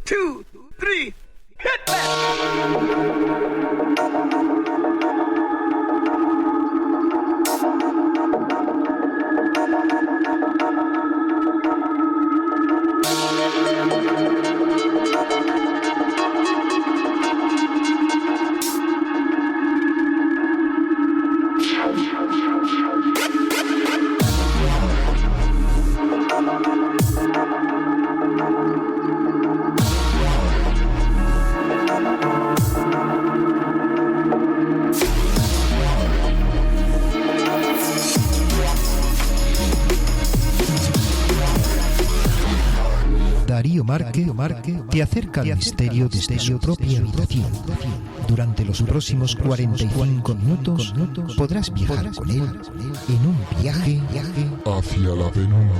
2, 3, hit that! Darío Márquez te acerca al misterio desde su propia habitación. Durante los próximos 45 minutos podrás viajar con él en un viaje hacia la penumbra.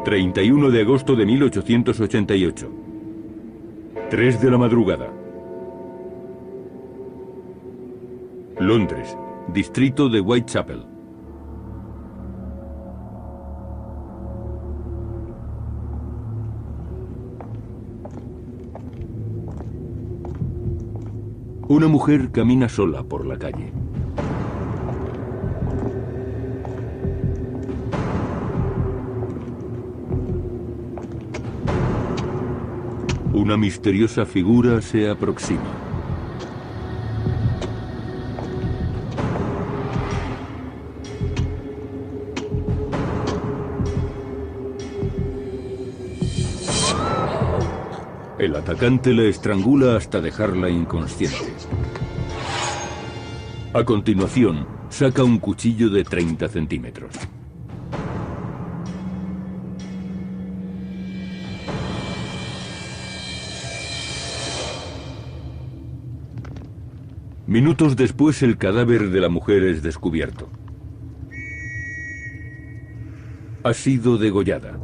...31 de agosto de 1888... ...3 de la madrugada... Londres, distrito de Whitechapel. Una mujer camina sola por la calle. Una misteriosa figura se aproxima. El atacante la estrangula hasta dejarla inconsciente. A continuación, saca un cuchillo de 30 centímetros. Minutos después, el cadáver de la mujer es descubierto. Ha sido degollada.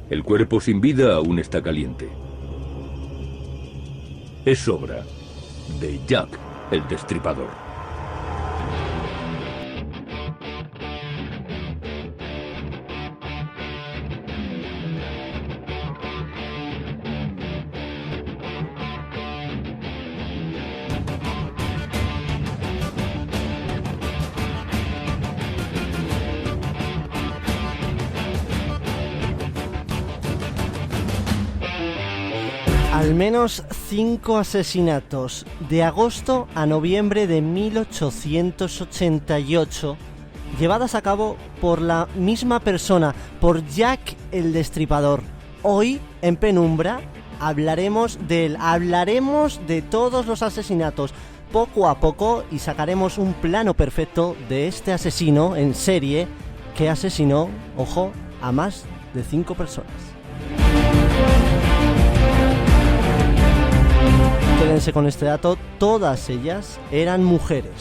El cuerpo sin vida aún está caliente. Es obra de Jack el Destripador. Al menos 5 asesinatos de agosto a noviembre de 1888 llevadas a cabo por la misma persona, por Jack el Destripador. Hoy, en Penumbra, hablaremos de todos los asesinatos poco a poco y sacaremos un plano perfecto de este asesino en serie que asesinó, ojo, a más de 5 personas. Quédense con este dato, todas ellas eran mujeres.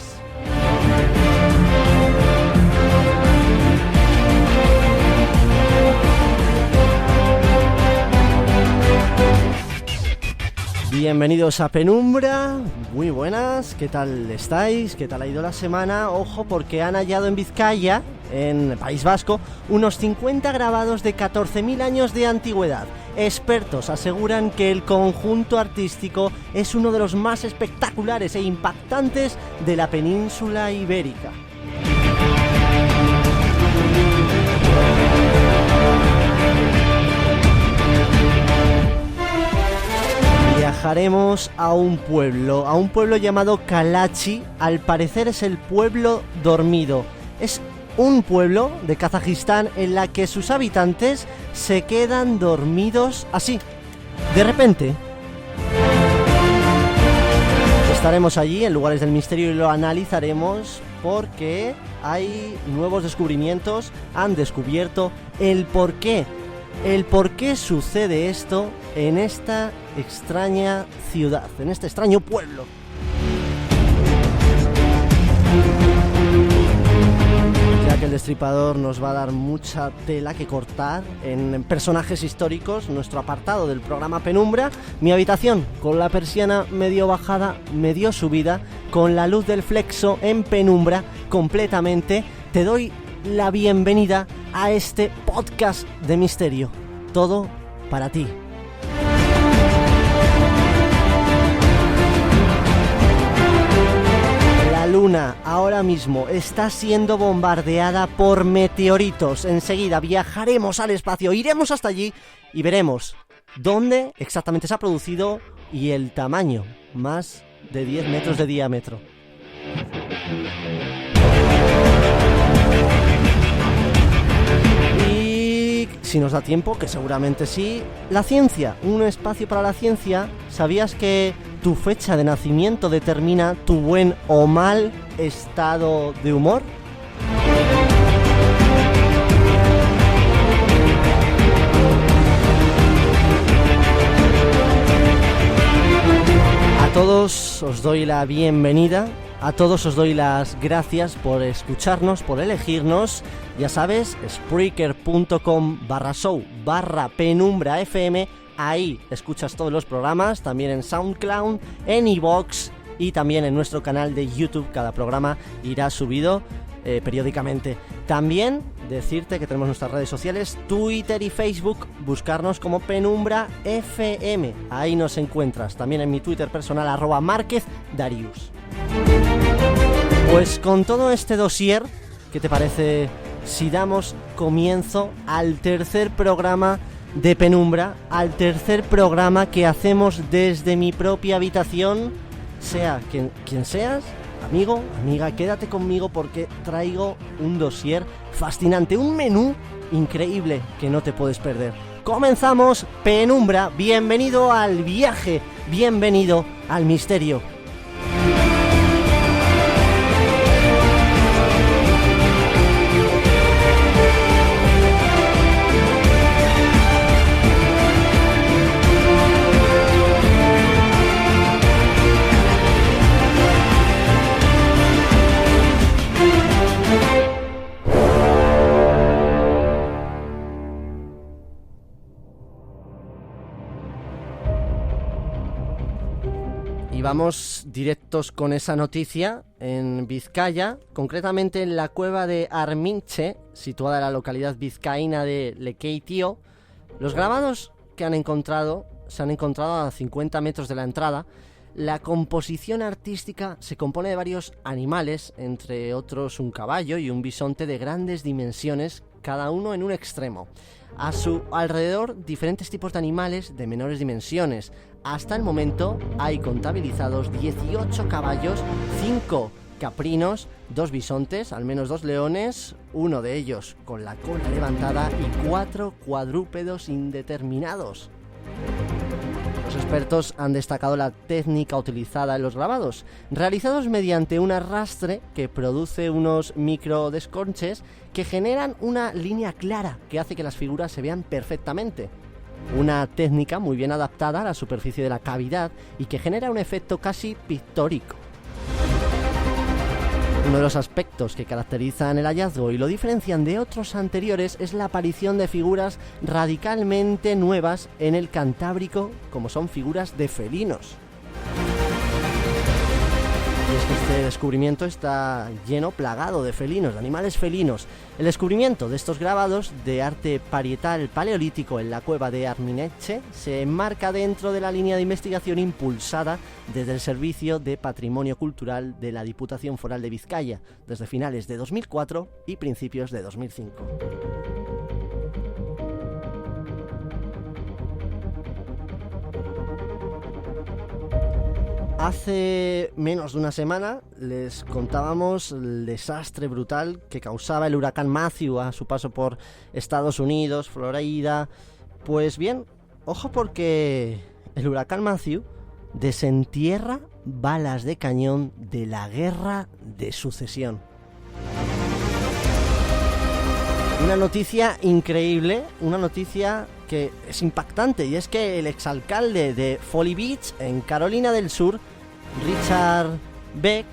Bienvenidos a Penumbra, muy buenas, ¿qué tal estáis? ¿Qué tal ha ido la semana? Ojo, porque han hallado en Vizcaya, en el País Vasco, unos 50 grabados de 14.000 años de antigüedad. Expertos aseguran que el conjunto artístico es uno de los más espectaculares e impactantes de la península ibérica. Viajaremos a un pueblo llamado Kalachi. Al parecer es el pueblo dormido. Es un pueblo de Kazajistán en la que sus habitantes se quedan dormidos así, de repente. Estaremos allí en Lugares del Misterio y lo analizaremos porque hay nuevos descubrimientos, han descubierto el por qué sucede esto en esta extraña ciudad, en este extraño pueblo. Ya que el Destripador nos va a dar mucha tela que cortar en personajes históricos, nuestro apartado del programa Penumbra, mi habitación con la persiana medio bajada, medio subida, con la luz del flexo en penumbra completamente, te doy la bienvenida a este podcast de misterio. Todo para ti. La luna ahora mismo está siendo bombardeada por meteoritos. Enseguida viajaremos al espacio, iremos hasta allí y veremos dónde exactamente se ha producido y el tamaño, más de 10 metros de diámetro. Y si nos da tiempo, que seguramente sí, la ciencia, un espacio para la ciencia. ¿Sabías que tu fecha de nacimiento determina tu buen o mal estado de humor? A todos os doy la bienvenida, a todos os doy las gracias por escucharnos, por elegirnos. Ya sabes, Spreaker.com/show/Penumbra FM. Ahí escuchas todos los programas, también en SoundCloud, en iVoox y también en nuestro canal de YouTube. Cada programa irá subido periódicamente. También decirte que tenemos nuestras redes sociales, Twitter y Facebook, buscarnos como Penumbra FM. Ahí nos encuentras. También en mi Twitter personal, @MárquezDarius. Pues con todo este dossier, ¿qué te parece si damos comienzo al tercer programa de Penumbra, al tercer programa que hacemos desde mi propia habitación? Sea quien seas, amigo, amiga, quédate conmigo porque traigo un dossier fascinante, un menú increíble que no te puedes perder. Comenzamos Penumbra, bienvenido al viaje, bienvenido al misterio. Vamos directos con esa noticia en Vizcaya, concretamente en la cueva de Arminche, situada en la localidad vizcaína de Lekeitio. Los grabados que han encontrado se han encontrado a 50 metros de la entrada. La composición artística se compone de varios animales, entre otros un caballo y un bisonte de grandes dimensiones, cada uno en un extremo. A su alrededor, diferentes tipos de animales de menores dimensiones. Hasta el momento hay contabilizados 18 caballos, 5 caprinos, 2 bisontes, al menos 2 leones, uno de ellos con la cola levantada y 4 cuadrúpedos indeterminados. Los expertos han destacado la técnica utilizada en los grabados, realizados mediante un arrastre que produce unos microdesconches que generan una línea clara que hace que las figuras se vean perfectamente. Una técnica muy bien adaptada a la superficie de la cavidad y que genera un efecto casi pictórico. Uno de los aspectos que caracterizan el hallazgo y lo diferencian de otros anteriores es la aparición de figuras radicalmente nuevas en el Cantábrico, como son figuras de felinos. Y es que este descubrimiento está lleno, plagado de felinos, de animales felinos. El descubrimiento de estos grabados de arte parietal paleolítico en la cueva de Arminche se enmarca dentro de la línea de investigación impulsada desde el Servicio de Patrimonio Cultural de la Diputación Foral de Vizcaya, desde finales de 2004 y principios de 2005. Hace menos de una semana les contábamos el desastre brutal que causaba el huracán Matthew a su paso por Estados Unidos, Florida. Pues bien, ojo porque el huracán Matthew desentierra balas de cañón de la Guerra de Sucesión. Una noticia increíble, una noticia que es impactante, y es que el exalcalde de Folly Beach, en Carolina del Sur, Richard Beck,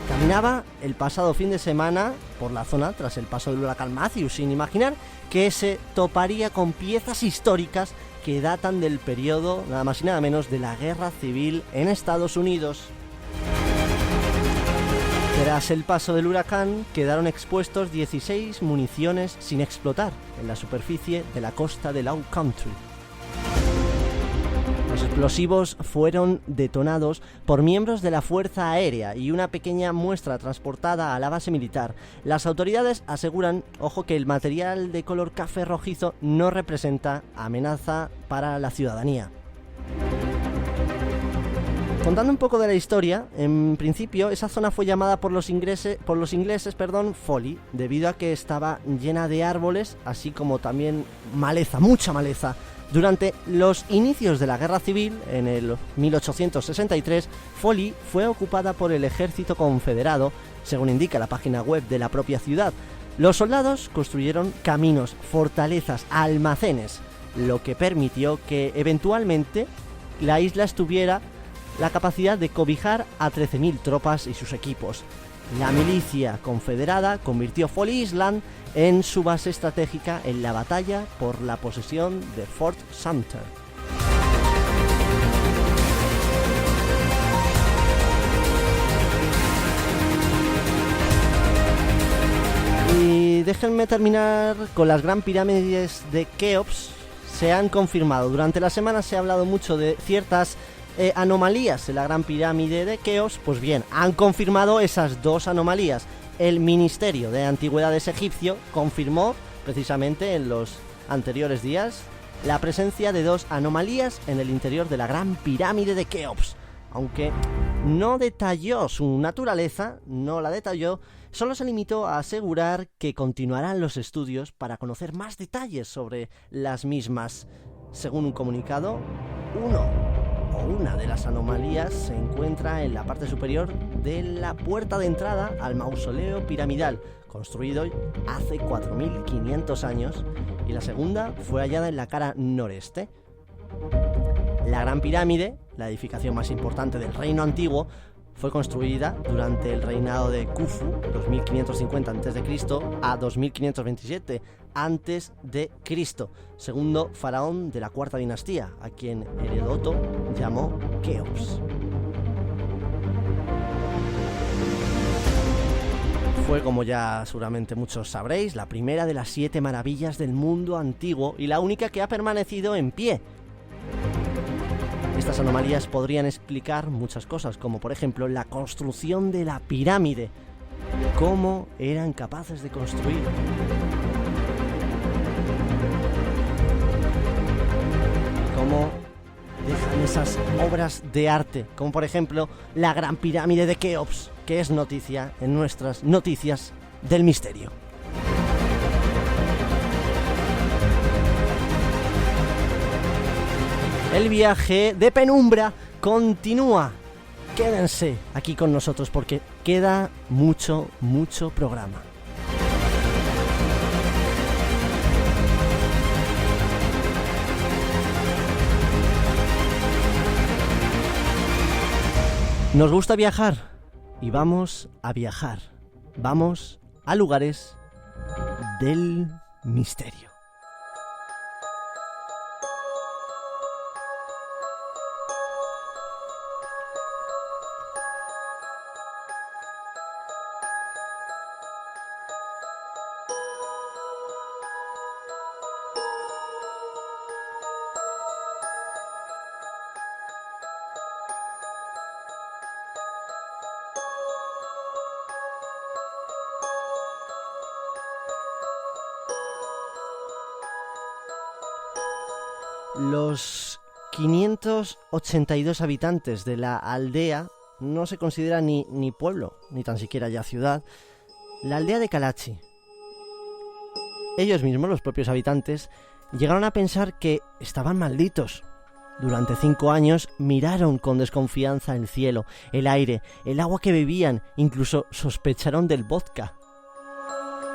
caminaba el pasado fin de semana por la zona tras el paso del huracán Matthew, sin imaginar que se toparía con piezas históricas que datan del periodo, nada más y nada menos, de la Guerra Civil en Estados Unidos. Tras el paso del huracán, quedaron expuestos 16 municiones sin explotar en la superficie de la costa de Low Country. Los explosivos fueron detonados por miembros de la Fuerza Aérea y una pequeña muestra transportada a la base militar. Las autoridades aseguran, ojo, que el material de color café rojizo no representa amenaza para la ciudadanía. Contando un poco de la historia, en principio esa zona fue llamada por los ingleses, Folly, debido a que estaba llena de árboles, así como también maleza, mucha maleza. Durante los inicios de la Guerra Civil, en el 1863, Folly fue ocupada por el ejército confederado, según indica la página web de la propia ciudad. Los soldados construyeron caminos, fortalezas, almacenes, lo que permitió que eventualmente la isla estuviera la capacidad de cobijar a 13.000 tropas y sus equipos. La milicia confederada convirtió Folly Island en su base estratégica en la batalla por la posesión de Fort Sumter. Y déjenme terminar con las Gran Pirámides de Keops. Se han confirmado. Durante la semana se ha hablado mucho de ciertas anomalías en la Gran Pirámide de Keops. Pues bien, han confirmado esas dos anomalías. El Ministerio de Antigüedades egipcio confirmó precisamente en los anteriores días la presencia de dos anomalías en el interior de la Gran Pirámide de Keops. Aunque no detalló su naturaleza, no la detalló, solo se limitó a asegurar que continuarán los estudios para conocer más detalles sobre las mismas. Según un comunicado, una de las anomalías se encuentra en la parte superior de la puerta de entrada al mausoleo piramidal, construido hace 4.500 años, y la segunda fue hallada en la cara noreste. La Gran Pirámide, la edificación más importante del Reino Antiguo, fue construida durante el reinado de Khufu, 2550 a.C. a 2527 a.C., segundo faraón de la cuarta dinastía, a quien Heródoto llamó Keops. Fue, como ya seguramente muchos sabréis, la primera de las 7 maravillas del mundo antiguo y la única que ha permanecido en pie. Estas anomalías podrían explicar muchas cosas, como por ejemplo la construcción de la pirámide. ¿Cómo eran capaces de construir? ¿Cómo dejan esas obras de arte? Como por ejemplo la Gran Pirámide de Keops, que es noticia en nuestras noticias del misterio. El viaje de penumbra continúa. Quédense aquí con nosotros porque queda mucho programa. Nos gusta viajar y vamos a viajar. Vamos a lugares del misterio. Los 582 habitantes de la aldea no se considera ni pueblo, ni tan siquiera ya ciudad. La aldea de Kalachi. Ellos mismos, los propios habitantes, llegaron a pensar que estaban malditos. Durante 5 años miraron con desconfianza el cielo, el aire, el agua que bebían, incluso sospecharon del vodka.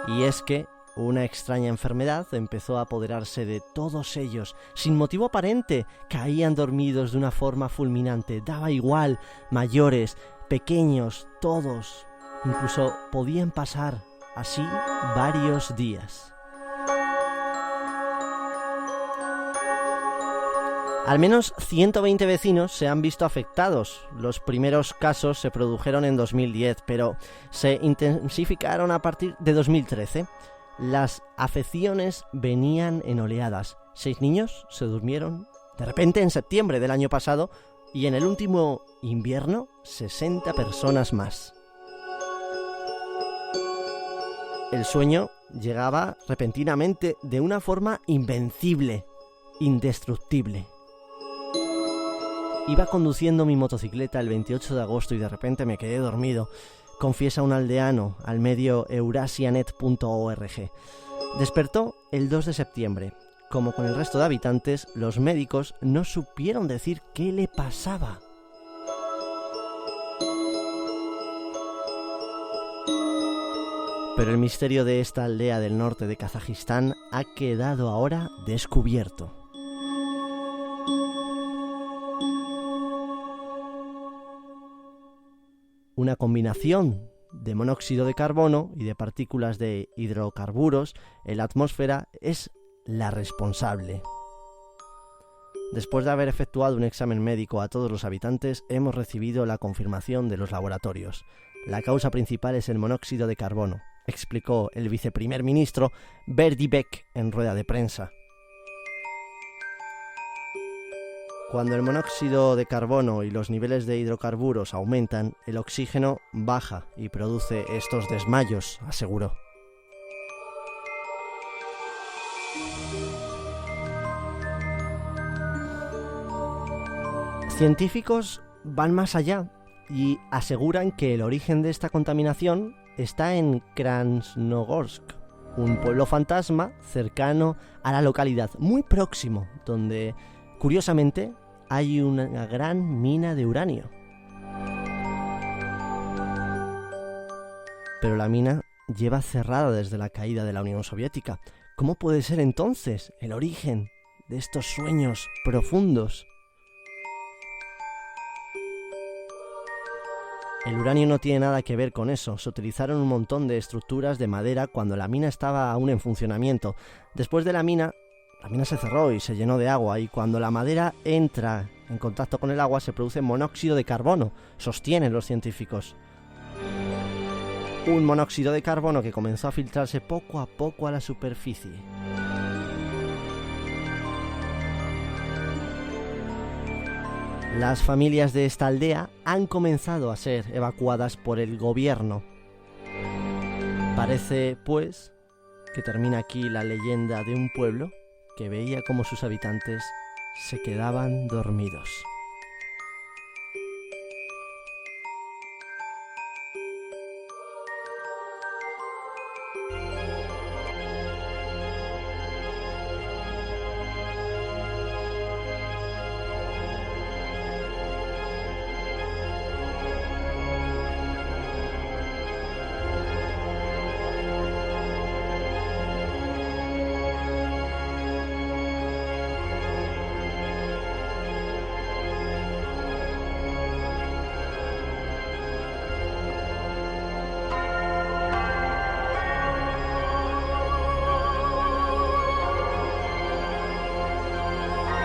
Y es que una extraña enfermedad empezó a apoderarse de todos ellos, sin motivo aparente. Caían dormidos de una forma fulminante, daba igual, mayores, pequeños, todos. Incluso podían pasar así varios días. Al menos 120 vecinos se han visto afectados. Los primeros casos se produjeron en 2010, pero se intensificaron a partir de 2013. Las afecciones venían en oleadas. 6 niños se durmieron de repente en septiembre del año pasado y en el último invierno 60 personas más. El sueño llegaba repentinamente de una forma invencible, indestructible. Iba conduciendo mi motocicleta el 28 de agosto y de repente me quedé dormido, confiesa un aldeano al medio eurasianet.org. Despertó el 2 de septiembre. Como con el resto de habitantes, los médicos no supieron decir qué le pasaba. Pero el misterio de esta aldea del norte de Kazajistán ha quedado ahora descubierto. Una combinación de monóxido de carbono y de partículas de hidrocarburos en la atmósfera es la responsable. Después de haber efectuado un examen médico a todos los habitantes, hemos recibido la confirmación de los laboratorios. La causa principal es el monóxido de carbono, explicó el viceprimer ministro Berdibek en rueda de prensa. Cuando el monóxido de carbono y los niveles de hidrocarburos aumentan, el oxígeno baja y produce estos desmayos, aseguró. Científicos van más allá y aseguran que el origen de esta contaminación está en Krasnogorsk, un pueblo fantasma cercano a la localidad, muy próximo, donde, curiosamente, hay una gran mina de uranio. Pero la mina lleva cerrada desde la caída de la Unión Soviética. ¿Cómo puede ser entonces el origen de estos sueños profundos? El uranio no tiene nada que ver con eso. Se utilizaron un montón de estructuras de madera cuando la mina estaba aún en funcionamiento. Después de la mina se cerró y se llenó de agua, y cuando la madera entra en contacto con el agua se produce monóxido de carbono, sostienen los científicos. Un monóxido de carbono que comenzó a filtrarse poco a poco a la superficie. Las familias de esta aldea han comenzado a ser evacuadas por el gobierno. Parece, pues, que termina aquí la leyenda de un pueblo que veía cómo sus habitantes se quedaban dormidos.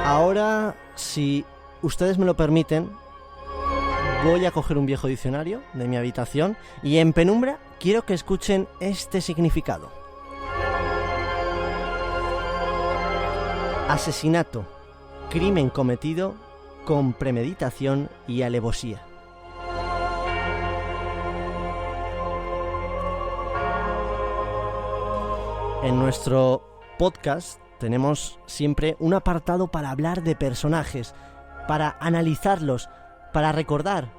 Ahora, si ustedes me lo permiten, voy a coger un viejo diccionario de mi habitación y en penumbra quiero que escuchen este significado. Asesinato, crimen cometido con premeditación y alevosía. En nuestro podcast tenemos siempre un apartado para hablar de personajes, para analizarlos, para recordarlos.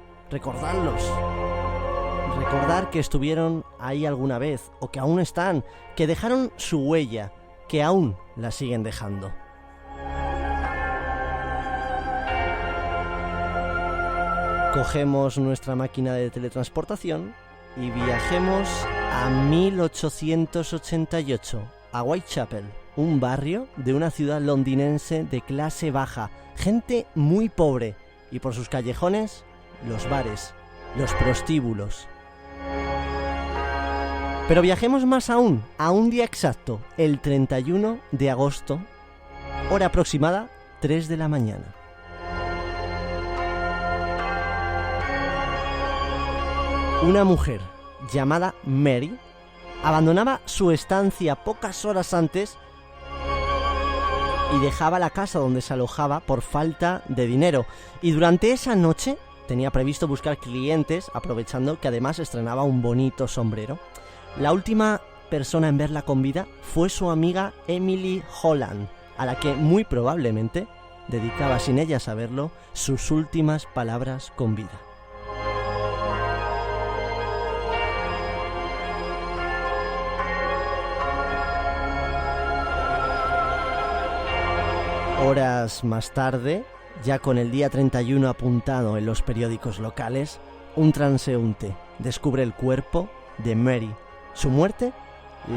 Recordar que estuvieron ahí alguna vez, o que aún están, que dejaron su huella, que aún la siguen dejando. Cogemos nuestra máquina de teletransportación y viajemos a 1888, a Whitechapel, un barrio de una ciudad londinense de clase baja, gente muy pobre, y por sus callejones, los bares, los prostíbulos. Pero viajemos más aún, a un día exacto, el 31 de agosto, hora aproximada, 3 de la mañana. Una mujer llamada Mary abandonaba su estancia pocas horas antes y dejaba la casa donde se alojaba por falta de dinero. Y durante esa noche tenía previsto buscar clientes, aprovechando que además estrenaba un bonito sombrero. La última persona en verla con vida fue su amiga Emily Holland, a la que muy probablemente dedicaba, sin ella saberlo, sus últimas palabras con vida. Horas más tarde, ya con el día 31 apuntado en los periódicos locales, un transeúnte descubre el cuerpo de Mary. Su muerte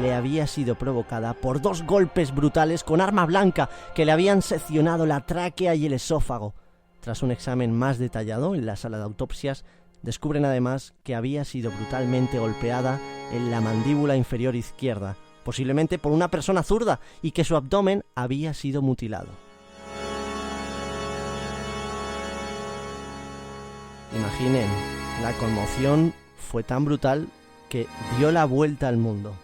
le había sido provocada por 2 golpes brutales con arma blanca que le habían seccionado la tráquea y el esófago. Tras un examen más detallado en la sala de autopsias, descubren además que había sido brutalmente golpeada en la mandíbula inferior izquierda, posiblemente por una persona zurda, y que su abdomen había sido mutilado. Imaginen, la conmoción fue tan brutal que dio la vuelta al mundo.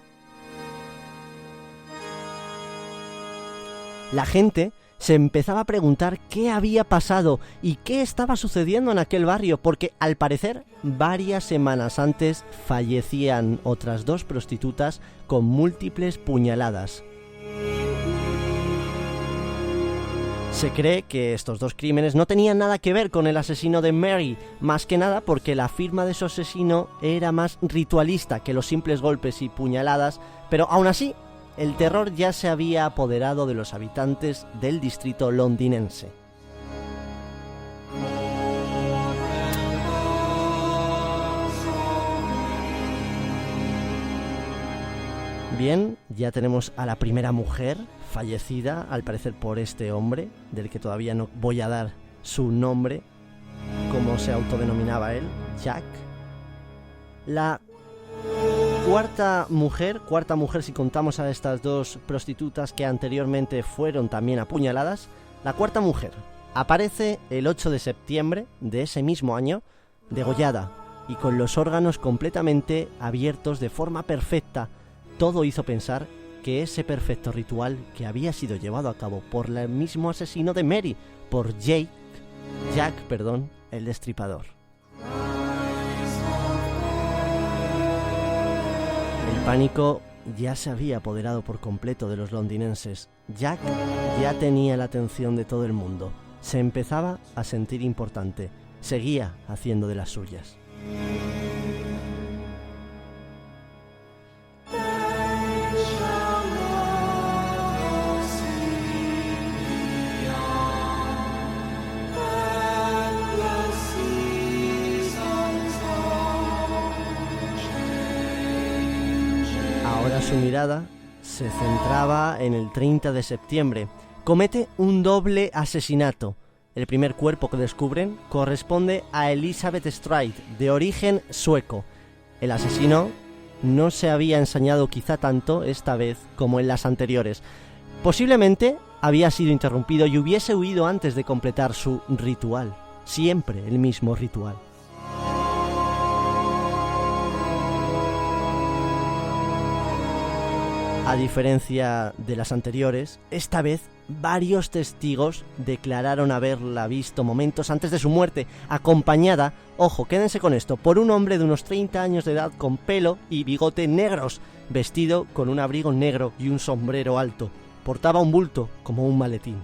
La gente se empezaba a preguntar qué había pasado y qué estaba sucediendo en aquel barrio, porque al parecer varias semanas antes fallecían otras 2 prostitutas con múltiples puñaladas. Se cree que estos 2 crímenes no tenían nada que ver con el asesino de Mary, más que nada porque la firma de su asesino era más ritualista que los simples golpes y puñaladas, pero aún así, el terror ya se había apoderado de los habitantes del distrito londinense. Bien, ya tenemos a la primera mujer fallecida, al parecer por este hombre, del que todavía no voy a dar su nombre, como se autodenominaba él, Jack. La cuarta mujer si contamos a estas 2 prostitutas que anteriormente fueron también apuñaladas, la cuarta mujer aparece el 8 de septiembre de ese mismo año, degollada y con los órganos completamente abiertos de forma perfecta. Todo hizo pensar que ese perfecto ritual que había sido llevado a cabo por el mismo asesino de Mary, por Jack, el Destripador. El pánico ya se había apoderado por completo de los londinenses. Jack ya tenía la atención de todo el mundo. Se empezaba a sentir importante. Seguía haciendo de las suyas. Su mirada se centraba en el 30 de septiembre. Comete un doble asesinato. El primer cuerpo que descubren corresponde a Elizabeth Stride, de origen sueco. El asesino no se había ensañado quizá tanto esta vez como en las anteriores. Posiblemente había sido interrumpido y hubiese huido antes de completar su ritual. Siempre el mismo ritual. A diferencia de las anteriores, esta vez varios testigos declararon haberla visto momentos antes de su muerte, acompañada, ojo, quédense con esto, por un hombre de unos 30 años de edad con pelo y bigote negros, vestido con un abrigo negro y un sombrero alto. Portaba un bulto como un maletín.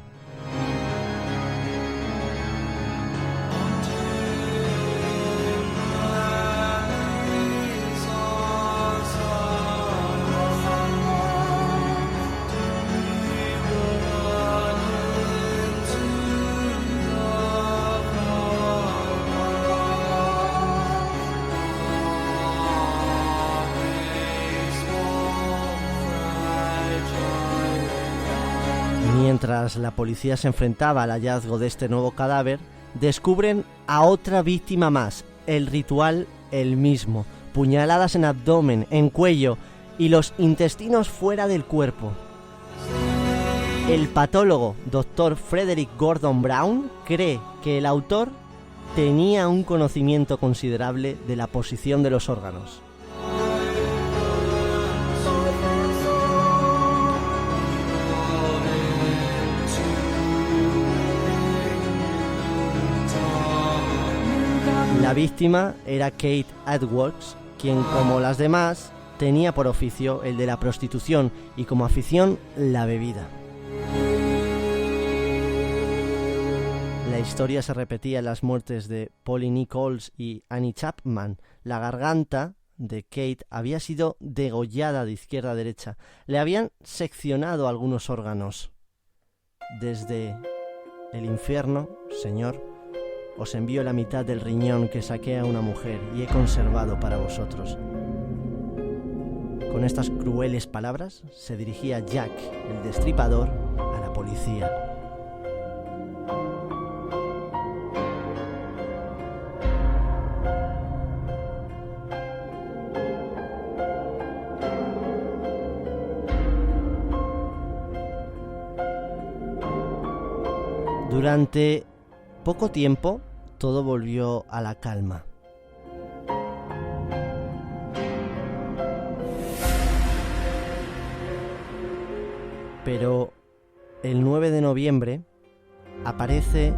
Mientras la policía se enfrentaba al hallazgo de este nuevo cadáver, descubren a otra víctima más, el ritual el mismo, puñaladas en abdomen, en cuello y los intestinos fuera del cuerpo. El patólogo Dr. Frederick Gordon Brown cree que el autor tenía un conocimiento considerable de la posición de los órganos. La víctima era Kate Edwards, quien, como las demás, tenía por oficio el de la prostitución y como afición la bebida. La historia se repetía en las muertes de Polly Nichols y Annie Chapman. La garganta de Kate había sido degollada de izquierda a derecha. Le habían seccionado algunos órganos. Desde el infierno, Señor, os envío la mitad del riñón que saqué a una mujer y he conservado para vosotros. Con estas crueles palabras se dirigía Jack, el destripador, a la policía. Durante poco tiempo, todo volvió a la calma. Pero el 9 de noviembre aparece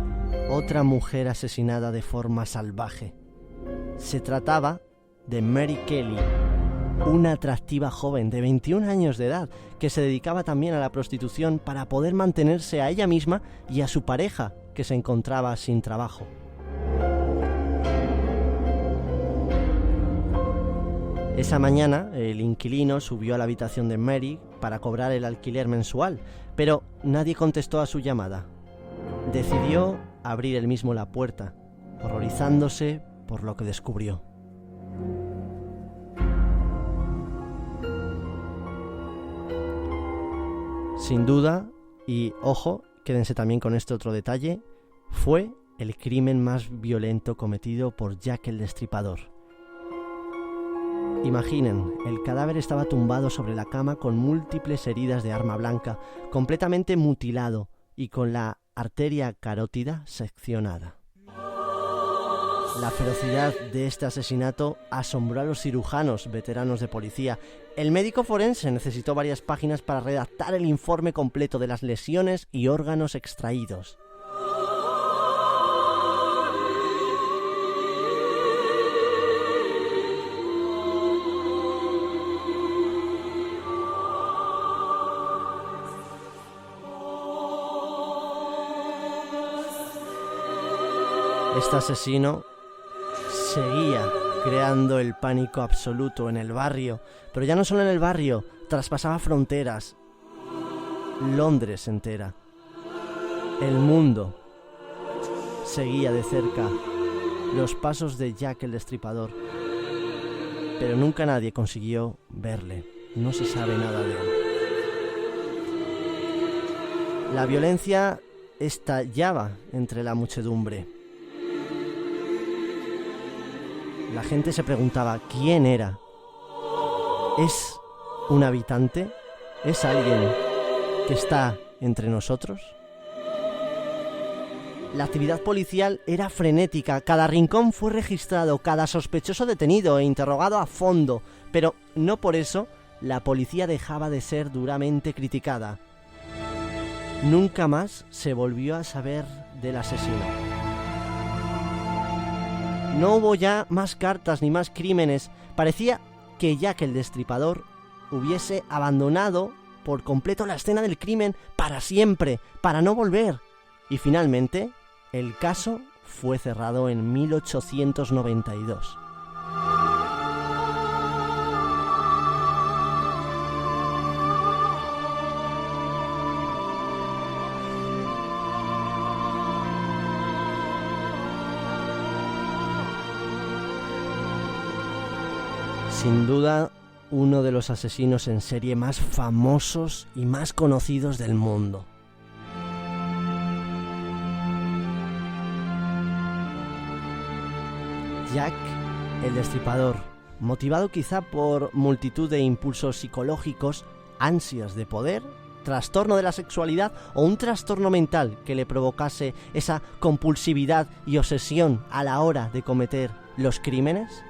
otra mujer asesinada de forma salvaje. Se trataba de Mary Kelly, una atractiva joven de 21 años de edad que se dedicaba también a la prostitución para poder mantenerse a ella misma y a su pareja, que se encontraba sin trabajo. Esa mañana, el inquilino subió a la habitación de Mary para cobrar el alquiler mensual, pero nadie contestó a su llamada. Decidió abrir él mismo la puerta, horrorizándose por lo que descubrió. Sin duda, y ojo, quédense también con este otro detalle, fue el crimen más violento cometido por Jack el Destripador. Imaginen, el cadáver estaba tumbado sobre la cama con múltiples heridas de arma blanca, completamente mutilado y con la arteria carótida seccionada. La ferocidad de este asesinato asombró a los cirujanos veteranos de policía. El médico forense necesitó varias páginas para redactar el informe completo de las lesiones y órganos extraídos. Este asesino seguía creando el pánico absoluto en el barrio, pero ya no solo en el barrio, traspasaba fronteras. Londres entera, el mundo, seguía de cerca los pasos de Jack el Destripador, pero nunca nadie consiguió verle, no se sabe nada de él. La violencia estallaba entre la muchedumbre. La gente se preguntaba quién era. ¿Es un habitante? ¿Es alguien que está entre nosotros? La actividad policial era frenética, cada rincón fue registrado, cada sospechoso detenido e interrogado a fondo, pero no por eso la policía dejaba de ser duramente criticada. Nunca más se volvió a saber del asesino. No hubo ya más cartas ni más crímenes. Parecía que Jack el Destripador hubiese abandonado por completo la escena del crimen para siempre, para no volver. Y finalmente, el caso fue cerrado en 1892. Sin duda, uno de los asesinos en serie más famosos y más conocidos del mundo. Jack el Destripador, motivado quizá por multitud de impulsos psicológicos, ansias de poder, trastorno de la sexualidad o un trastorno mental que le provocase esa compulsividad y obsesión a la hora de cometer los crímenes.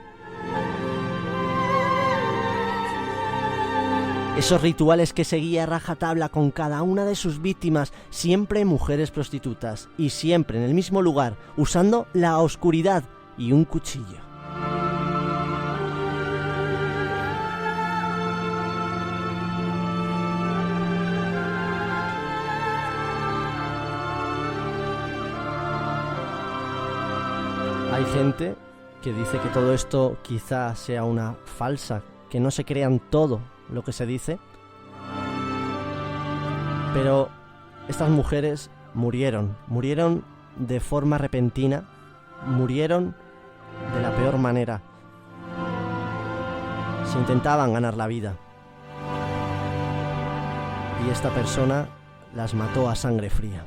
Esos rituales que seguía a rajatabla con cada una de sus víctimas, siempre mujeres prostitutas y siempre en el mismo lugar, usando la oscuridad y un cuchillo. Hay gente que dice que todo esto quizá sea una falsa, que no se crean todo lo que se dice, pero estas mujeres murieron de forma repentina, murieron de la peor manera. Se intentaban ganar la vida y esta persona las mató a sangre fría.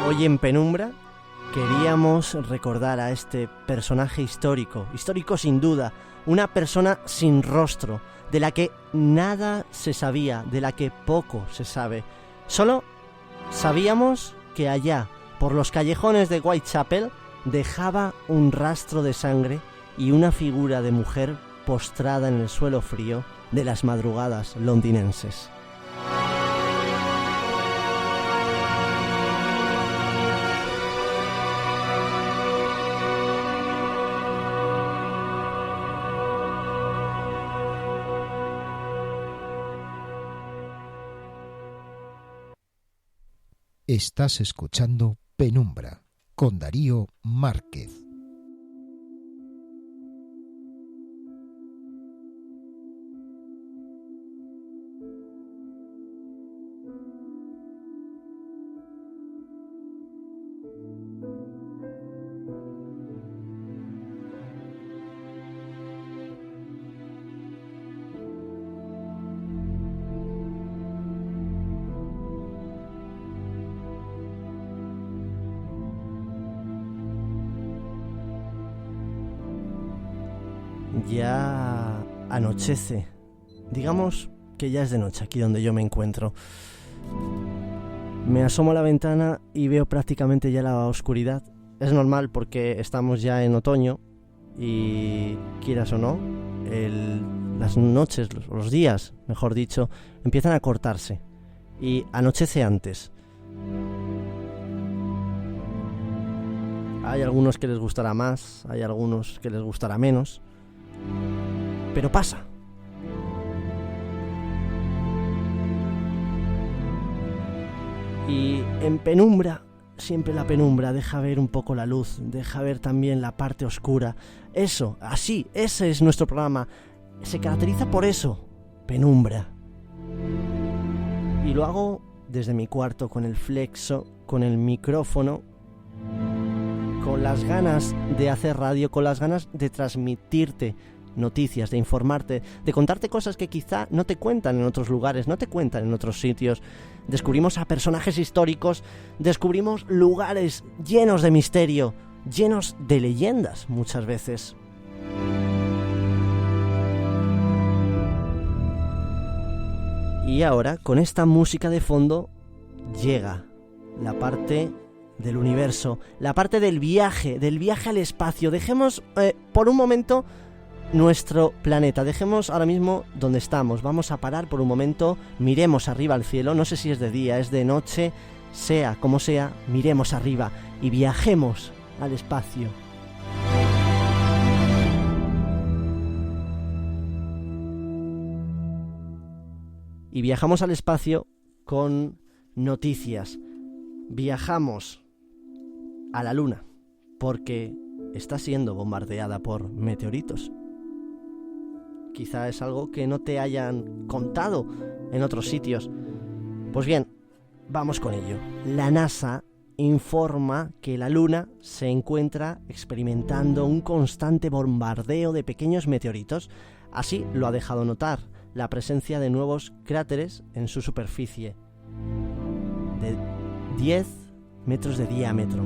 Hoy en Penumbra queríamos recordar a este personaje histórico sin duda, una persona sin rostro, de la que nada se sabía, de la que poco se sabe. Solo sabíamos que allá, por los callejones de Whitechapel, dejaba un rastro de sangre y una figura de mujer postrada en el suelo frío de las madrugadas londinenses. Estás escuchando Penumbra con Darío Márquez. Ya anochece, digamos que ya es de noche aquí donde yo me encuentro. Me asomo a la ventana y veo prácticamente ya la oscuridad. Es normal porque estamos ya en otoño y, quieras o no, las noches, los días, mejor dicho, empiezan a cortarse y anochece antes. Hay algunos que les gustará más, hay algunos que les gustará menos, pero pasa. Y en penumbra, siempre la penumbra deja ver un poco la luz, deja ver también la parte oscura. Eso, así, ese es nuestro programa. Se caracteriza por eso, penumbra. Y lo hago desde mi cuarto, con el flexo, con el micrófono, con las ganas de hacer radio, con las ganas de transmitirte noticias, de informarte, de contarte cosas que quizá no te cuentan en otros lugares, no te cuentan en otros sitios. Descubrimos a personajes históricos, descubrimos lugares llenos de misterio, llenos de leyendas muchas veces. Y ahora, con esta música de fondo, llega la parte del universo, la parte del viaje al espacio. Dejemos por un momento nuestro planeta, dejemos ahora mismo donde estamos, vamos a parar por un momento, miremos arriba al cielo, no sé si es de día, es de noche, sea como sea, miremos arriba y viajemos al espacio. Y viajamos al espacio con noticias. Viajamos a la Luna, porque está siendo bombardeada por meteoritos. Quizá es algo que no te hayan contado en otros sitios. Pues bien, vamos con ello. La NASA informa que la Luna se encuentra experimentando un constante bombardeo de pequeños meteoritos. Así lo ha dejado notar la presencia de nuevos cráteres en su superficie, de 10 metros de diámetro.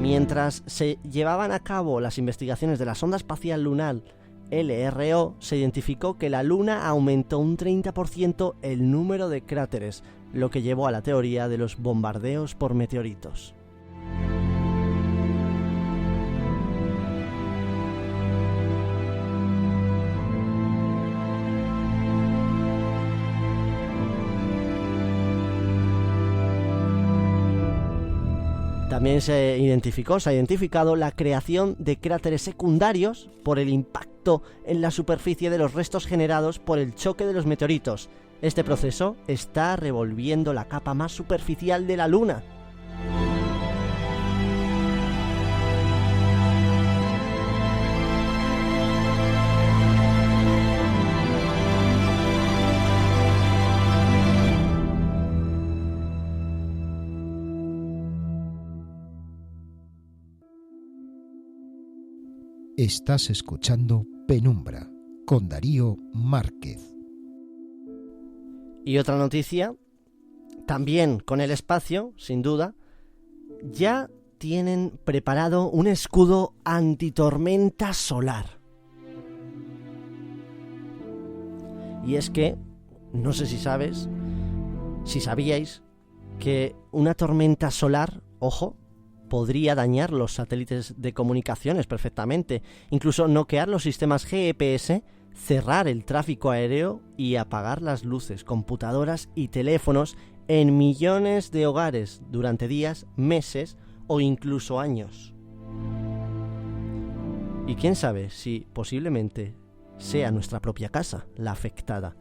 Mientras se llevaban a cabo las investigaciones de la sonda espacial lunar LRO, se identificó que la Luna aumentó un 30% el número de cráteres, lo que llevó a la teoría de los bombardeos por meteoritos. También se ha identificado la creación de cráteres secundarios por el impacto en la superficie de los restos generados por el choque de los meteoritos. Este proceso está revolviendo la capa más superficial de la Luna. Estás escuchando Penumbra con Darío Márquez. Y otra noticia, también con el espacio, sin duda, ya tienen preparado un escudo antitormenta solar. Y es que, no sé si sabíais, que una tormenta solar, ojo, podría dañar los satélites de comunicaciones perfectamente, incluso noquear los sistemas GPS, cerrar el tráfico aéreo y apagar las luces, computadoras y teléfonos en millones de hogares durante días, meses o incluso años. Y quién sabe si posiblemente sea nuestra propia casa la afectada.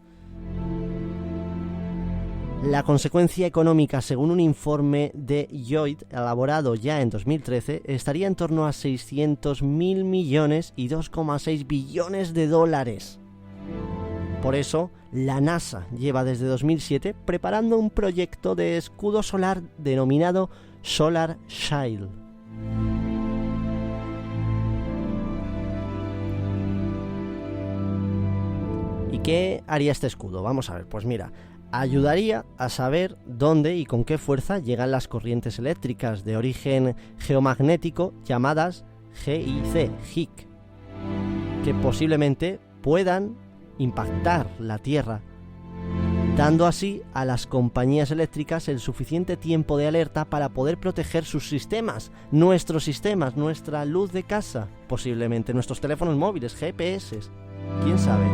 La consecuencia económica, según un informe de Lloyd elaborado ya en 2013, estaría en torno a 600.000 millones y 2,6 billones de dólares. Por eso, la NASA lleva desde 2007 preparando un proyecto de escudo solar denominado Solar Shield. ¿Y qué haría este escudo? Vamos a ver, pues mira, ayudaría a saber dónde y con qué fuerza llegan las corrientes eléctricas de origen geomagnético llamadas GIC, que posiblemente puedan impactar la Tierra, dando así a las compañías eléctricas el suficiente tiempo de alerta para poder proteger sus sistemas, nuestra luz de casa, posiblemente nuestros teléfonos móviles, GPS, quién sabe.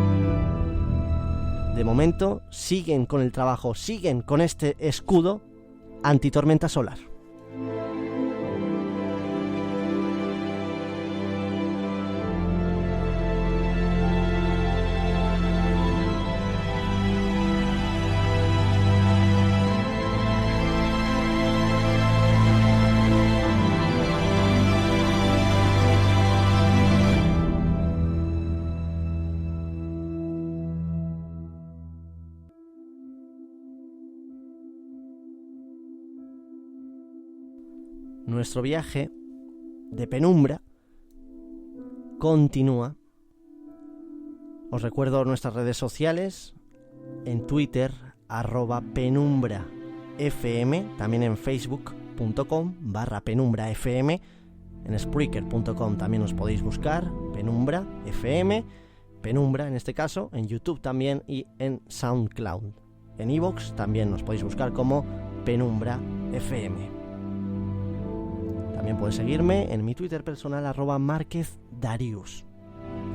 De momento siguen con el trabajo, siguen con este escudo antitormenta solar. Nuestro viaje de penumbra continúa. Os recuerdo nuestras redes sociales, en Twitter, @penumbrafm, también en facebook.com/penumbrafm, en spreaker.com también os podéis buscar, Penumbra FM, Penumbra en este caso, en YouTube también y en SoundCloud. En iVoox también nos podéis buscar como Penumbra FM. También podéis seguirme en mi Twitter personal @MárquezDarius.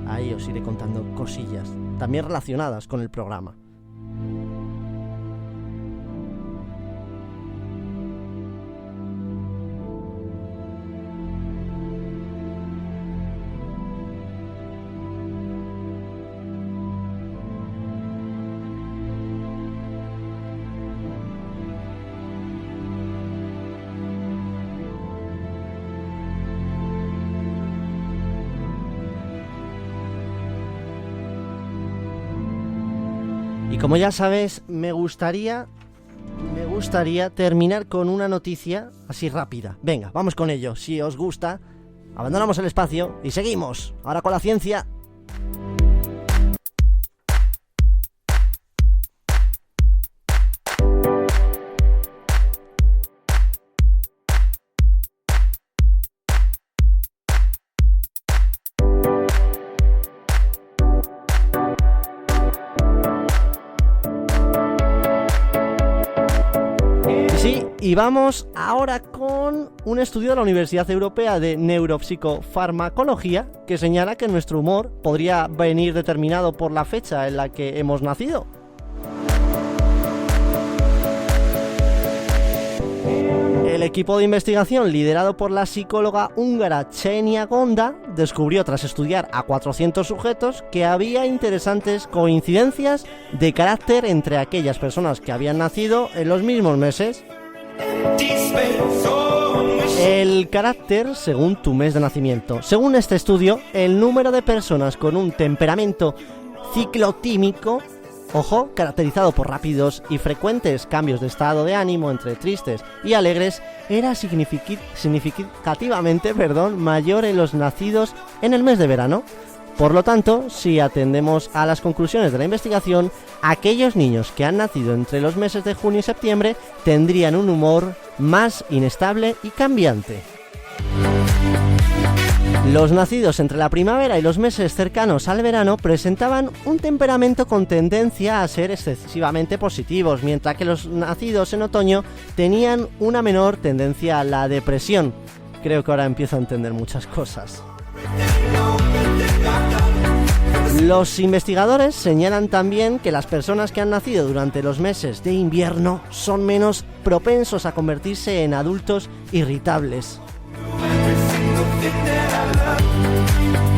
Ahí os iré contando cosillas, también relacionadas con el programa. Y como ya sabes, me gustaría terminar con una noticia así rápida. Venga, vamos con ello. Si os gusta, abandonamos el espacio y seguimos. Ahora con la ciencia. Sí, y vamos ahora con un estudio de la Universidad Europea de Neuropsicofarmacología que señala que nuestro humor podría venir determinado por la fecha en la que hemos nacido. El equipo de investigación liderado por la psicóloga húngara Xenia Gonda descubrió tras estudiar a 400 sujetos que había interesantes coincidencias de carácter entre aquellas personas que habían nacido en los mismos meses. El carácter según tu mes de nacimiento. Según este estudio, el número de personas con un temperamento ciclotímico, ojo, caracterizado por rápidos y frecuentes cambios de estado de ánimo entre tristes y alegres, era significativamente mayor en los nacidos en el mes de verano. Por lo tanto, si atendemos a las conclusiones de la investigación, aquellos niños que han nacido entre los meses de junio y septiembre tendrían un humor más inestable y cambiante. Los nacidos entre la primavera y los meses cercanos al verano presentaban un temperamento con tendencia a ser excesivamente positivos, mientras que los nacidos en otoño tenían una menor tendencia a la depresión. Creo que ahora empiezo a entender muchas cosas. Los investigadores señalan también que las personas que han nacido durante los meses de invierno son menos propensos a convertirse en adultos irritables.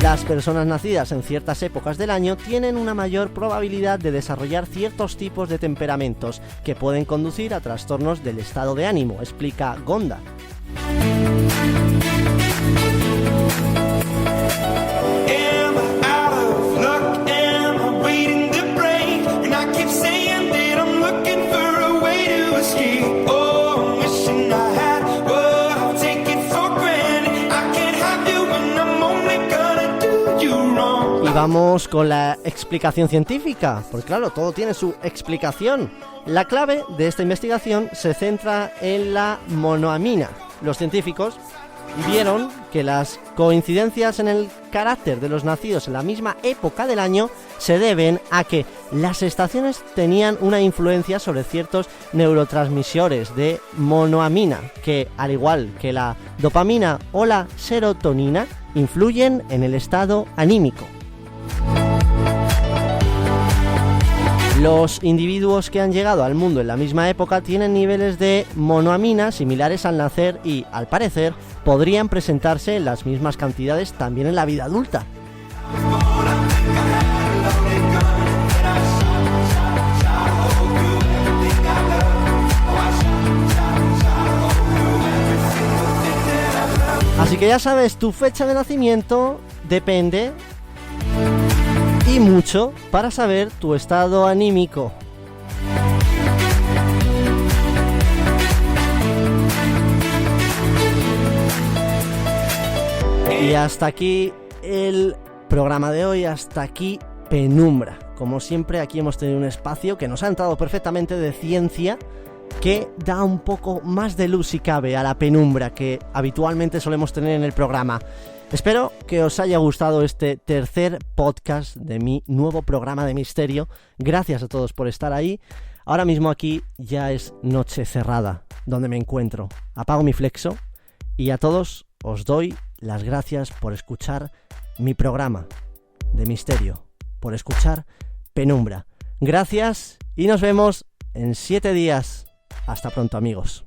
Las personas nacidas en ciertas épocas del año tienen una mayor probabilidad de desarrollar ciertos tipos de temperamentos que pueden conducir a trastornos del estado de ánimo, explica Gonda. Vamos con la explicación científica, porque claro, todo tiene su explicación. La clave de esta investigación se centra en la monoamina. Los científicos vieron que las coincidencias en el carácter de los nacidos en la misma época del año se deben a que las estaciones tenían una influencia sobre ciertos neurotransmisores de monoamina, que al igual que la dopamina o la serotonina, influyen en el estado anímico. Los individuos que han llegado al mundo en la misma época tienen niveles de monoamina similares al nacer y, al parecer, podrían presentarse en las mismas cantidades también en la vida adulta. Así que ya sabes, tu fecha de nacimiento depende y mucho para saber tu estado anímico. Y hasta aquí el programa de hoy, hasta aquí Penumbra. Como siempre, aquí hemos tenido un espacio que nos ha entrado perfectamente de ciencia, que da un poco más de luz si cabe a la penumbra que habitualmente solemos tener en el programa. Espero que os haya gustado este tercer podcast de mi nuevo programa de misterio. Gracias a todos por estar ahí. Ahora mismo aquí ya es noche cerrada, donde me encuentro. Apago mi flexo y a todos os doy las gracias por escuchar mi programa de misterio, por escuchar Penumbra. Gracias y nos vemos en 7 días. Hasta pronto, amigos.